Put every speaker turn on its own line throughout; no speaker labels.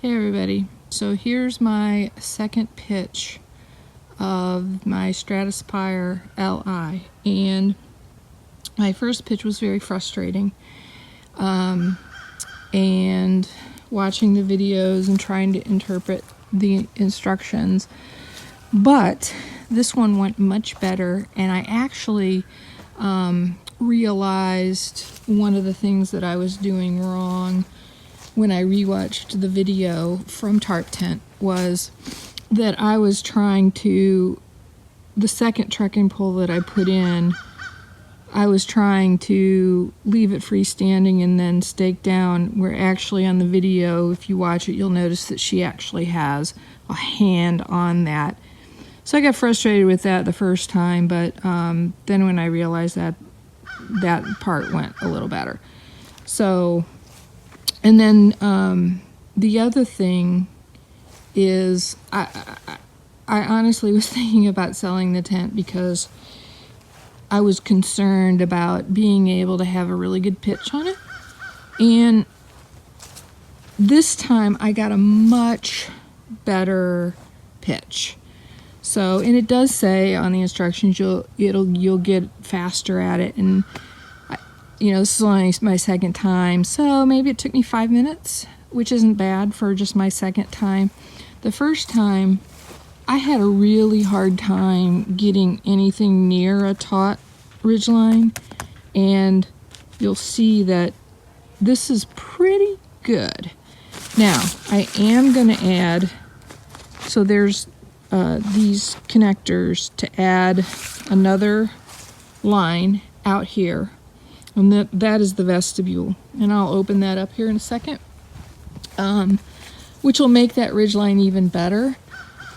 Hey everybody, so here's my second pitch of my Stratospire LI, and my first pitch was very frustrating, and watching the videos and trying to interpret the instructions, but this one went much better, and I actually realized one of the things that I was doing wrong when I rewatched the video from Tarptent was that I was trying to, the second trekking pole that I put in, I was trying to leave it freestanding and then stake down, where actually on the video, if you watch it, you'll notice that she actually has a hand on that. So I got frustrated with that the first time, but then when I realized that, that part went a little better. So, and then the other thing is I honestly was thinking about selling the tent because I was concerned about being able to have a really good pitch on it. And this time I got a much better pitch. So, and it does say on the instructions you'll get faster at it, and you know, this is only my second time, so maybe it took me 5 minutes, which isn't bad for just my second time. The first time, I had a really hard time getting anything near a taut ridgeline, and you'll see that this is pretty good. Now, I am going to add, so there's these connectors to add another line out here. And that is the vestibule, and I'll open that up here in a second, which will make that ridgeline even better.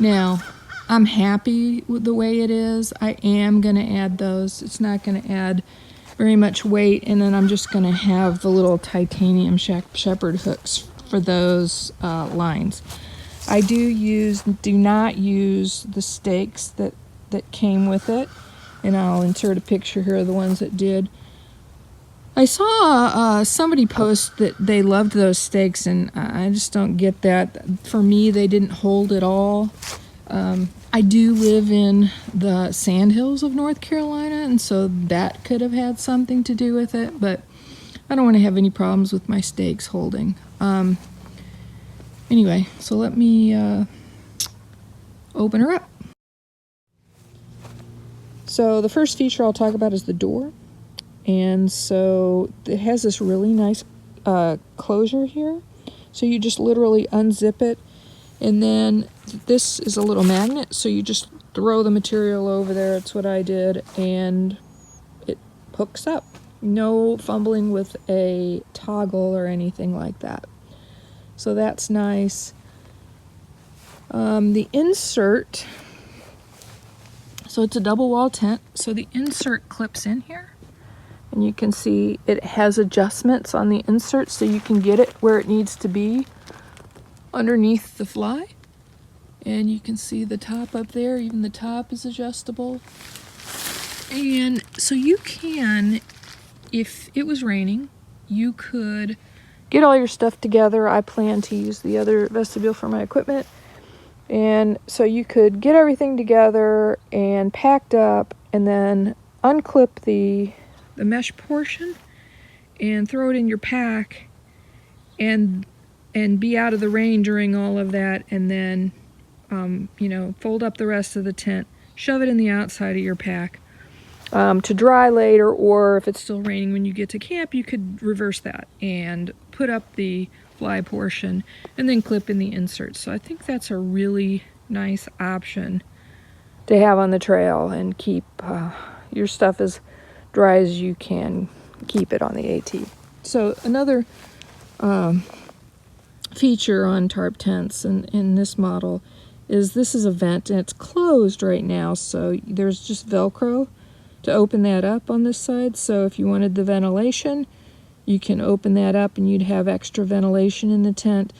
Now, I'm happy with the way it is. I am going to add those. It's not going to add very much weight, and then I'm just going to have the little titanium shepherd hooks for those lines. I do not use the stakes that came with it, and I'll insert a picture here of the ones that did. I saw somebody post that they loved those stakes, and I just don't get that. For me, they didn't hold at all. I do live in the Sandhills of North Carolina, and so that could have had something to do with it, but I don't want to have any problems with my stakes holding. Anyway, so let me open her up. So the first feature I'll talk about is the door. And so it has this really nice closure here. So you just literally unzip it, and then this is a little magnet, so you just throw the material over there. That's what I did, and it hooks up. No fumbling with a toggle or anything like that. So that's nice. The insert, so it's a double wall tent, so the insert clips in here. And you can see it has adjustments on the insert, so you can get it where it needs to be underneath the fly. And you can see the top up there, even the top is adjustable. And so you can, if it was raining, you could get all your stuff together. I plan to use the other vestibule for my equipment. And so you could get everything together and packed up, and then unclip the mesh portion and throw it in your pack, and be out of the rain during all of that, and then you know, fold up the rest of the tent, shove it in the outside of your pack to dry later, or if it's still raining when you get to camp, you could reverse that and put up the fly portion and then clip in the inserts. So I think that's a really nice option to have on the trail and keep your stuff as dry as you can keep it on the AT. So another feature on tarp tents in this model is this is a vent, and it's closed right now, so there's just Velcro to open that up on this side. So if you wanted the ventilation, you can open that up and you'd have extra ventilation in the tent,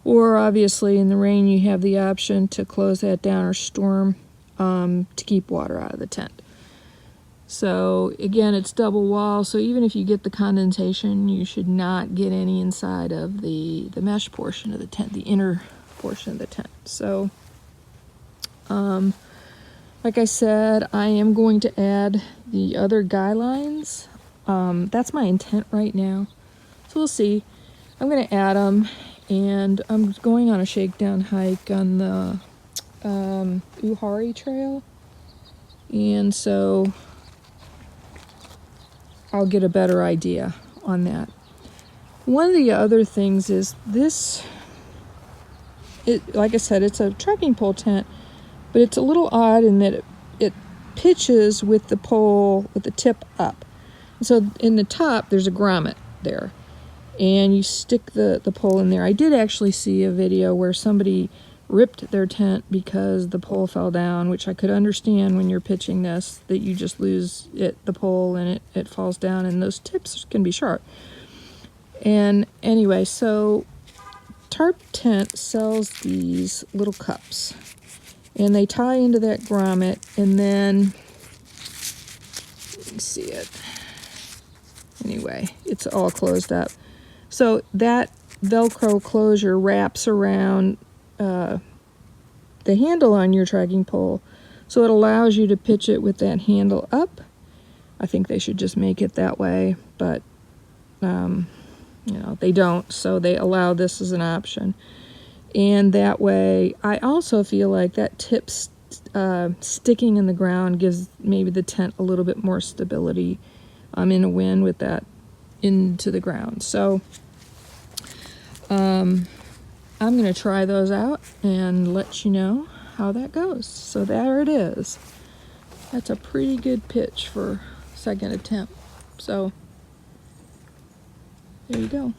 or obviously in the rain you have the option to close that down or storm to keep water out of the tent. So again, it's double wall, so even if you get the condensation, you should not get any inside of the mesh portion of the tent, the inner portion of the tent. So like I said, I am going to add the other guy lines. That's my intent right now, so we'll see. I'm going to add them, and I'm going on a shakedown hike on the Uhari Trail, and so I'll get a better idea on that. One of the other things is this, like I said, it's a trekking pole tent, but it's a little odd in that it pitches with the pole, with the tip up. So in the top, there's a grommet there, and you stick the pole in there. I did actually see a video where somebody ripped their tent because the pole fell down, which I could understand when you're pitching this, that you just lose the pole and it falls down, and those tips can be sharp. And anyway, so Tarptent sells these little cups, and they tie into that grommet, and then you can see it. Anyway, it's all closed up. So that Velcro closure wraps around the handle on your trekking pole, so it allows you to pitch it with that handle up. I think they should just make it that way, but you know, they don't, so they allow this as an option. And that way, I also feel like that tip sticking in the ground gives maybe the tent a little bit more stability in a wind with that into the ground. So I'm going to try those out and let you know how that goes. So there it is. That's a pretty good pitch for second attempt. So there you go.